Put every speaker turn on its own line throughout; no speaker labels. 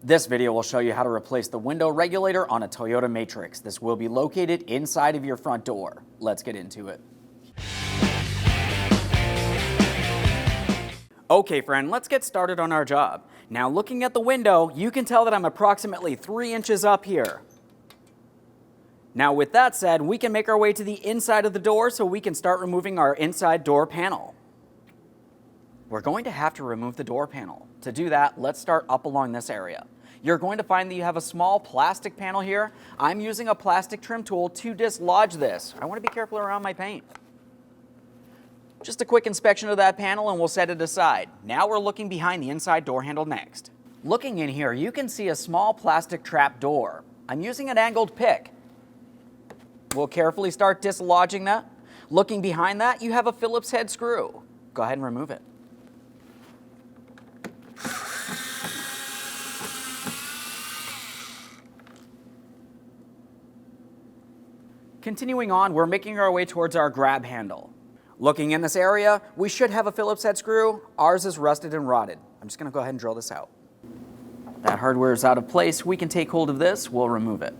This video will show you how to replace the window regulator on a Toyota Matrix. This will be located inside of your front door. Let's get into it. Okay friend, let's get started on our job. Now looking at the window, you can tell that I'm approximately 3 inches up here. Now with that said, we can make our way to the inside of the door so we can start removing our inside door panel. We're going to have to remove the door panel. To do that, let's start up along this area. You're going to find that you have a small plastic panel here. I'm using a plastic trim tool to dislodge this. I want to be careful around my paint. Just a quick inspection of that panel and we'll set it aside. Now we're looking behind the inside door handle next. Looking in here, you can see a small plastic trap door. I'm using an angled pick. We'll carefully start dislodging that. Looking behind that, you have a Phillips head screw. Go ahead and remove it. Continuing on, we're making our way towards our grab handle. Looking in this area, we should have a Phillips head screw. Ours is rusted and rotted. I'm just going to go ahead and drill this out. That hardware is out of place. We can take hold of this. We'll remove it.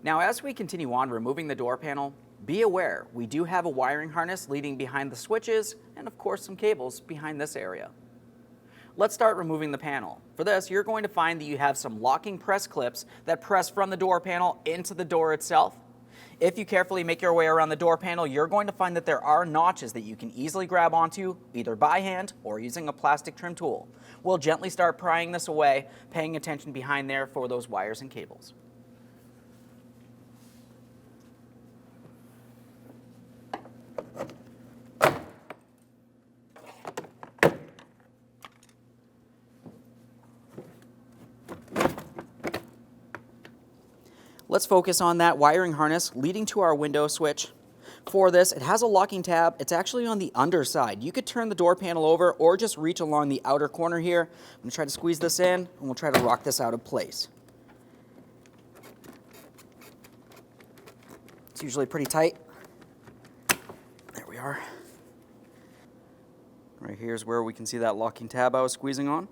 Now, as we continue on removing the door panel, be aware we do have a wiring harness leading behind the switches and, of course, some cables behind this area. Let's start removing the panel. For this, you're going to find that you have some locking press clips that press from the door panel into the door itself. If you carefully make your way around the door panel, you're going to find that there are notches that you can easily grab onto, either by hand or using a plastic trim tool. We'll gently start prying this away, paying attention behind there for those wires and cables. Let's focus on that wiring harness leading to our window switch. For this, it has a locking tab. It's actually on the underside. You could turn the door panel over or just reach along the outer corner here. I'm going to try to squeeze this in and we'll try to rock this out of place. It's usually pretty tight. There we are. Right here is where we can see that locking tab I was squeezing on.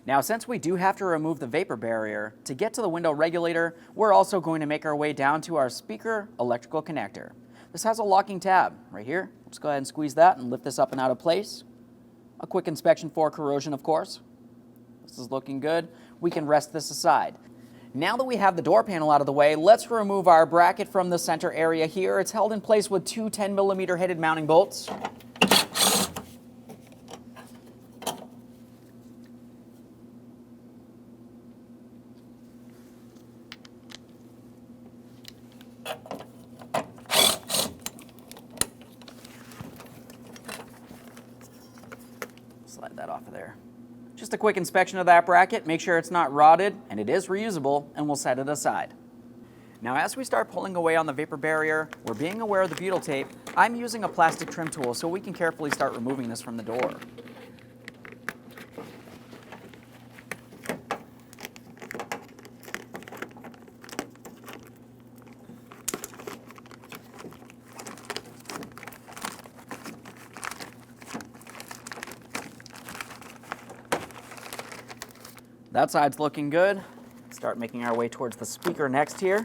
Now, since we do have to remove the vapor barrier, to get to the window regulator, we're also going to make our way down to our speaker electrical connector. This has a locking tab right here. Let's go ahead and squeeze that and lift this up and out of place. A quick inspection for corrosion, of course. This is looking good. We can rest this aside. Now that we have the door panel out of the way, let's remove our bracket from the center area here. It's held in place with two 10mm headed mounting bolts. Slide that off of there. Just a quick inspection of that bracket, make sure it's not rotted and it is reusable, and we'll set it aside. Now as we start pulling away on the vapor barrier, we're being aware of the butyl tape. I'm using a plastic trim tool so we can carefully start removing this from the door. That side's looking good. Start making our way towards the speaker next here.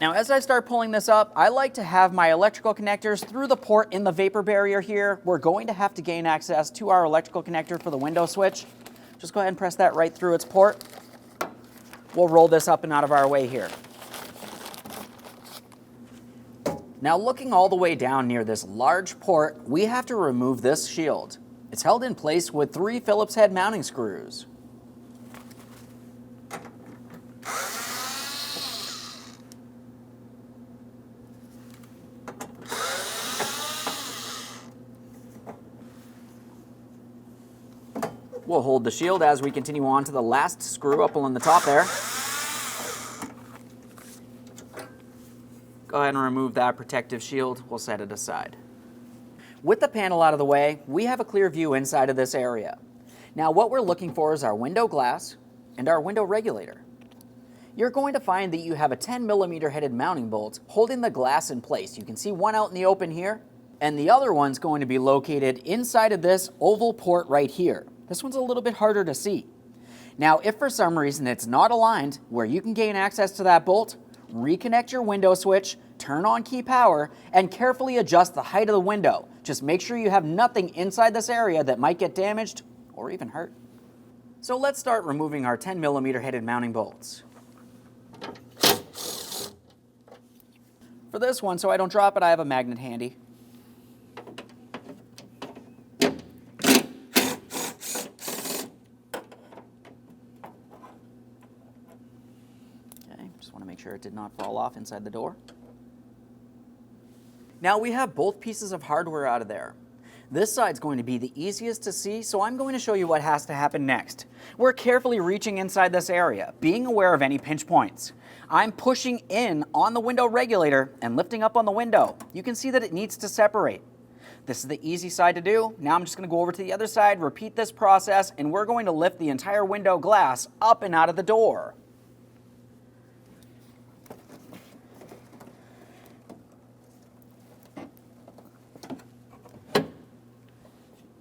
Now as I start pulling this up, I like to have my electrical connectors through the port in the vapor barrier here. We're going to have to gain access to our electrical connector for the window switch. Just go ahead and press that right through its port. We'll roll this up and out of our way here. Now looking all the way down near this large port, we have to remove this shield. It's held in place with 3 Phillips head mounting screws. We'll hold the shield as we continue on to the last screw up along the top there. Go ahead and remove that protective shield. We'll set it aside. With the panel out of the way, we have a clear view inside of this area. Now what we're looking for is our window glass and our window regulator. you're going to find that you have a 10mm headed mounting bolt holding the glass in place. You can see one out in the open here, and the other one's going to be located inside of this oval port right here. This one's a little bit harder to see. Now, if for some reason it's not aligned where you can gain access to that bolt, reconnect your window switch, turn on key power, and carefully adjust the height of the window. Just make sure you have nothing inside this area that might get damaged or even hurt. So let's start removing our 10mm headed mounting bolts. For this one, so I don't drop it, I have a magnet handy. Just want to make sure it did not fall off inside the door. Now we have both pieces of hardware out of there. This side's going to be the easiest to see, so I'm going to show you what has to happen next. We're carefully reaching inside this area, being aware of any pinch points. I'm pushing in on the window regulator and lifting up on the window. You can see that it needs to separate. This is the easy side to do. Now I'm just going to go over to the other side, repeat this process, and we're going to lift the entire window glass up and out of the door.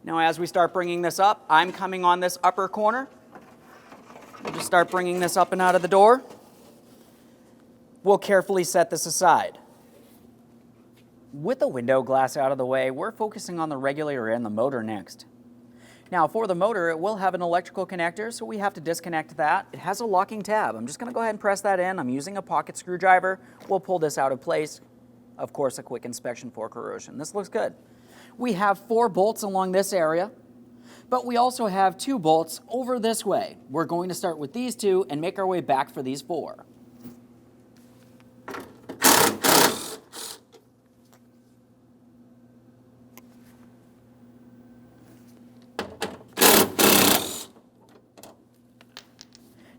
Now as we start bringing this up, I'm coming on this upper corner. We'll just start bringing this up and out of the door. We'll carefully set this aside. With the window glass out of the way, we're focusing on the regulator and the motor next. Now for the motor, it will have an electrical connector, so we have to disconnect that. It has a locking tab. I'm just going to go ahead and press that in. I'm using a pocket screwdriver. We'll pull this out of place. Of course, a quick inspection for corrosion. This looks good. We have 4 bolts along this area, but we also have 2 bolts over this way. We're going to start with these 2 and make our way back for these 4.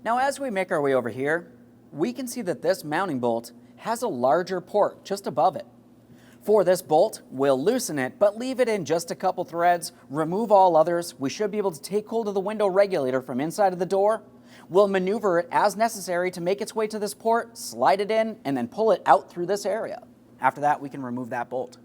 Now as we make our way over here, we can see that this mounting bolt has a larger port just above it. For this bolt, we'll loosen it, but leave it in just a couple threads, remove all others. We should be able to take hold of the window regulator from inside of the door. We'll maneuver it as necessary to make its way to this port, slide it in, and then pull it out through this area. After that, we can remove that bolt.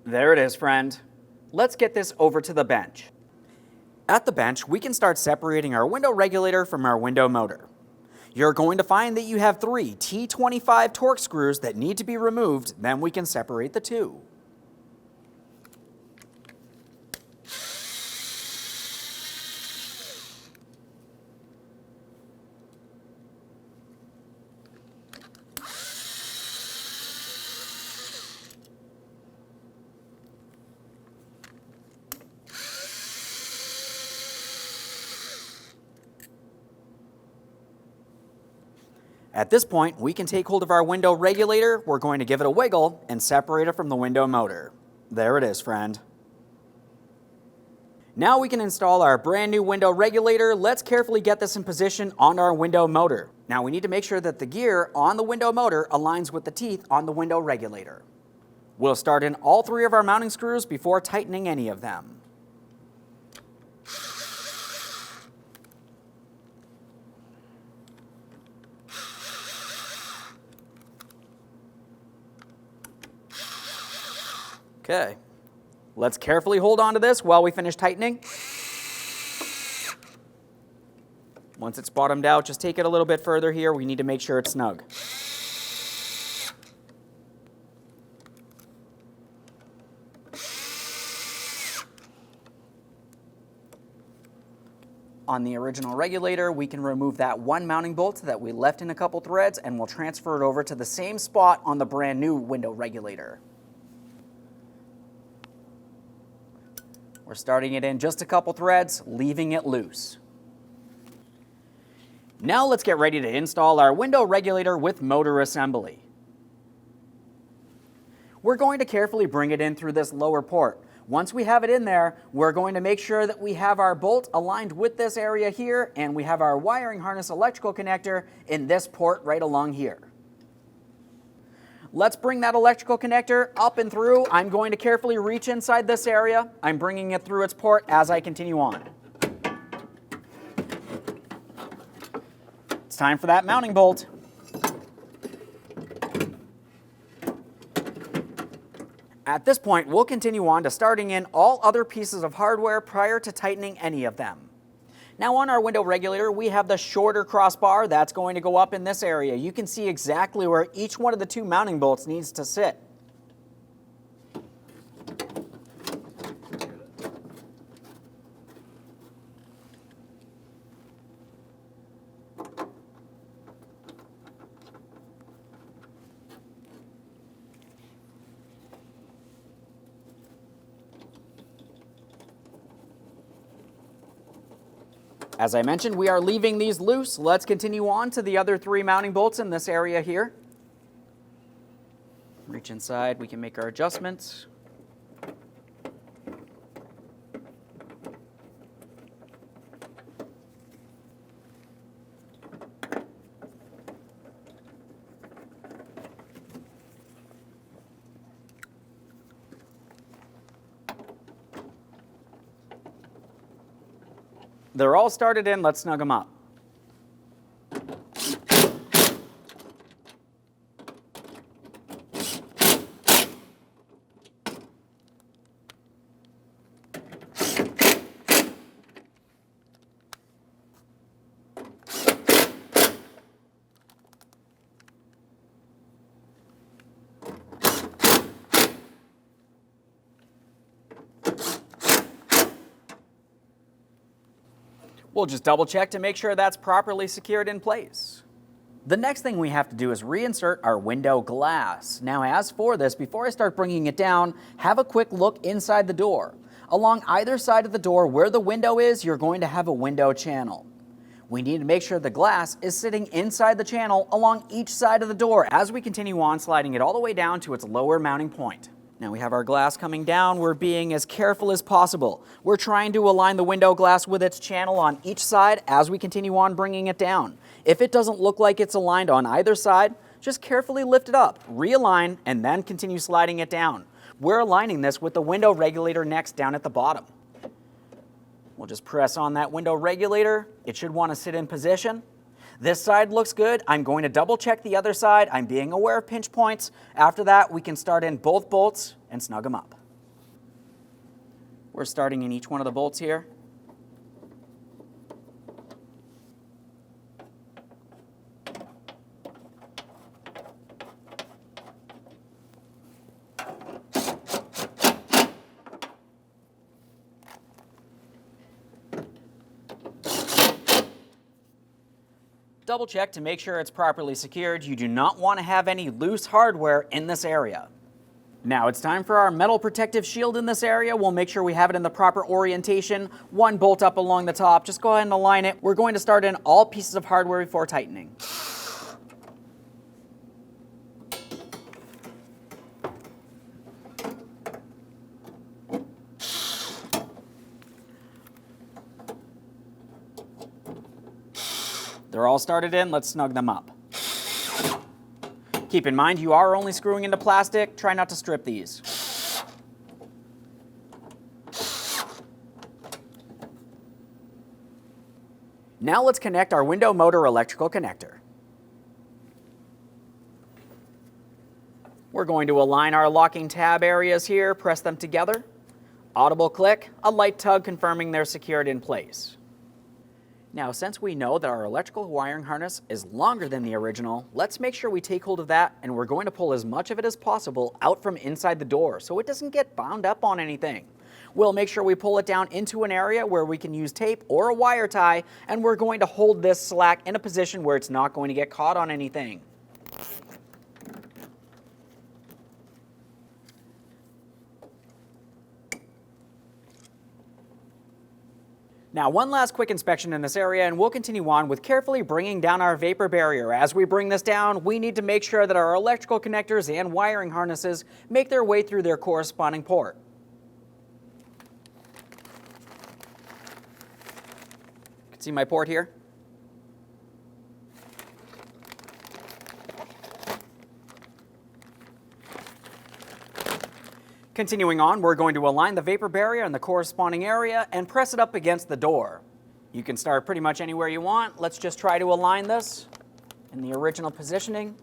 There it is, friend. Let's get this over to the bench. At the bench, we can start separating our window regulator from our window motor. You're going to find that you have 3 T25 Torx screws that need to be removed, then we can separate the 2. At this point, we can take hold of our window regulator, we're going to give it a wiggle, and separate it from the window motor. There it is, friend. Now we can install our brand new window regulator. Let's carefully get this in position on our window motor. Now we need to make sure that the gear on the window motor aligns with the teeth on the window regulator. We'll start in all 3 of our mounting screws before tightening any of them. Okay, let's carefully hold on to this while we finish tightening. Once it's bottomed out, just take it a little bit further here. We need to make sure it's snug. On the original regulator, we can remove that 1 mounting bolt that we left in a couple threads, and we'll transfer it over to the same spot on the brand new window regulator. We're starting it in just a couple threads, leaving it loose. Now let's get ready to install our window regulator with motor assembly. We're going to carefully bring it in through this lower port. Once we have it in there, we're going to make sure that we have our bolt aligned with this area here, and we have our wiring harness electrical connector in this port right along here. Let's bring that electrical connector up and through. I'm going to carefully reach inside this area. I'm bringing it through its port as I continue on. It's time for that mounting bolt. At this point, we'll continue on to starting in all other pieces of hardware prior to tightening any of them. Now on our window regulator, we have the shorter crossbar that's going to go up in this area. You can see exactly where each one of the two mounting bolts needs to sit. As I mentioned, we are leaving these loose. Let's continue on to the other three mounting bolts in this area here. Reach inside, we can make our adjustments. They're all started in, let's snug them up. We'll just double check to make sure that's properly secured in place. The next thing we have to do is reinsert our window glass. Now as for this, before I start bringing it down, have a quick look inside the door. Along either side of the door where the window is, you're going to have a window channel. We need to make sure the glass is sitting inside the channel along each side of the door as we continue on sliding it all the way down to its lower mounting point. Now we have our glass coming down. We're being as careful as possible. We're trying to align the window glass with its channel on each side as we continue on bringing it down. If it doesn't look like it's aligned on either side, just carefully lift it up, realign, and then continue sliding it down. We're aligning this with the window regulator next down at the bottom. We'll just press on that window regulator. It should want to sit in position. This side looks good. I'm going to double check the other side. I'm being aware of pinch points. After that, we can start in both bolts and snug them up. We're starting in each one of the bolts here. Double check to make sure it's properly secured. You do not want to have any loose hardware in this area. Now it's time for our metal protective shield in this area. We'll make sure we have it in the proper orientation. One bolt up along the top. Just go ahead and align it. We're going to start in all pieces of hardware before tightening. They're all started in, let's snug them up. Keep in mind, you are only screwing into plastic. Try not to strip these. Now let's connect our window motor electrical connector. We're going to align our locking tab areas here, press them together. Audible click, a light tug confirming they're secured in place. Now, since we know that our electrical wiring harness is longer than the original, let's make sure we take hold of that, and we're going to pull as much of it as possible out from inside the door so it doesn't get bound up on anything. We'll make sure we pull it down into an area where we can use tape or a wire tie, and we're going to hold this slack in a position where it's not going to get caught on anything. Now, one last quick inspection in this area and we'll continue on with carefully bringing down our vapor barrier. As we bring this down, we need to make sure that our electrical connectors and wiring harnesses make their way through their corresponding port. You can see my port here. Continuing on, we're going to align the vapor barrier in the corresponding area and press it up against the door. You can start pretty much anywhere you want. Let's just try to align this in the original positioning.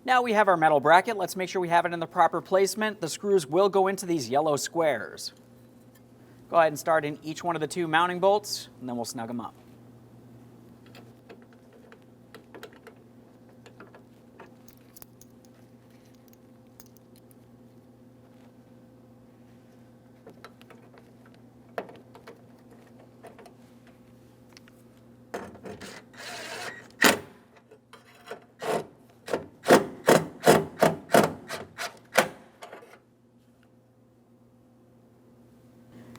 Now we have our metal bracket. Let's make sure we have it in the proper placement. The screws will go into these yellow squares. Go ahead and start in each one of the 2 mounting bolts, and then we'll snug them up.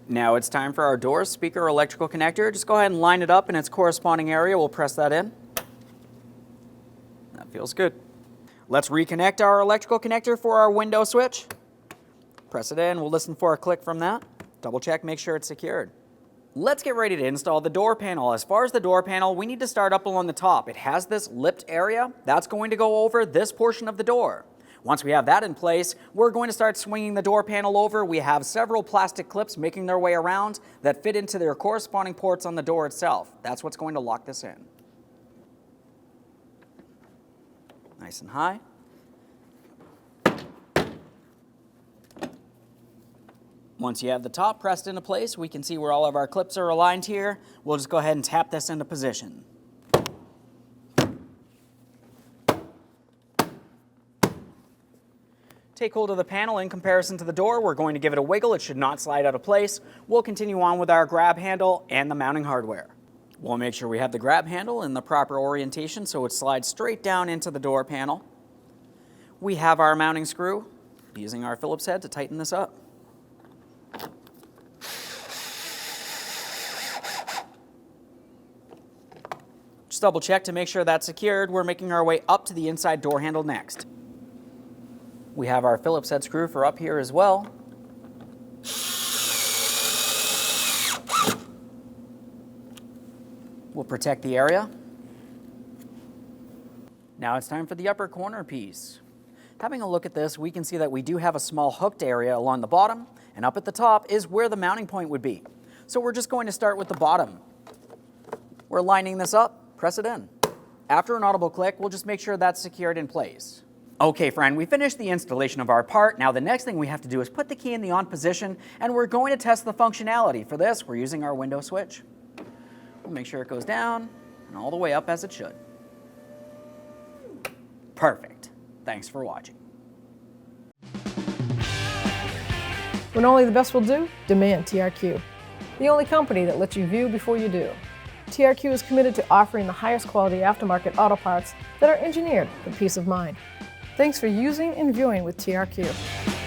Now it's time for our door speaker electrical connector. Just go ahead and line it up in its corresponding area. We'll press that in. That feels good. Let's reconnect our electrical connector for our window switch. Press it in. We'll listen for a click from that. Double check, make sure it's secured. Let's get ready to install the door panel. As far as the door panel, we need to start up along the top. It has this lipped area. That's going to go over this portion of the door. Once we have that in place, we're going to start swinging the door panel over. We have several plastic clips making their way around that fit into their corresponding ports on the door itself. That's what's going to lock this in. Nice and high. Once you have the top pressed into place, we can see where all of our clips are aligned here. We'll just go ahead and tap this into position. Take hold of the panel in comparison to the door. We're going to give it a wiggle. It should not slide out of place. We'll continue on with our grab handle and the mounting hardware. We'll make sure we have the grab handle in the proper orientation so it slides straight down into the door panel. We have our mounting screw, using our Phillips head to tighten this up. Just double check to make sure that's secured. We're making our way up to the inside door handle next. We have our Phillips head screw for up here as well. We'll protect the area. Now it's time for the upper corner piece. Having a look at this, we can see that we do have a small hooked area along the bottom, and up at the top is where the mounting point would be. So we're just going to start with the bottom. We're lining this up, press it in. After an audible click, we'll just make sure that's secured in place. Okay, friend, we finished the installation of our part. Now the next thing we have to do is put the key in the on position, and we're going to test the functionality. For this, we're using our window switch. We'll make sure it goes down and all the way up as it should. Perfect. Thanks for watching.
When only the best will do, demand TRQ. The only company that lets you view before you do. TRQ is committed to offering the highest quality aftermarket auto parts that are engineered for peace of mind. Thanks for using and viewing with TRQ.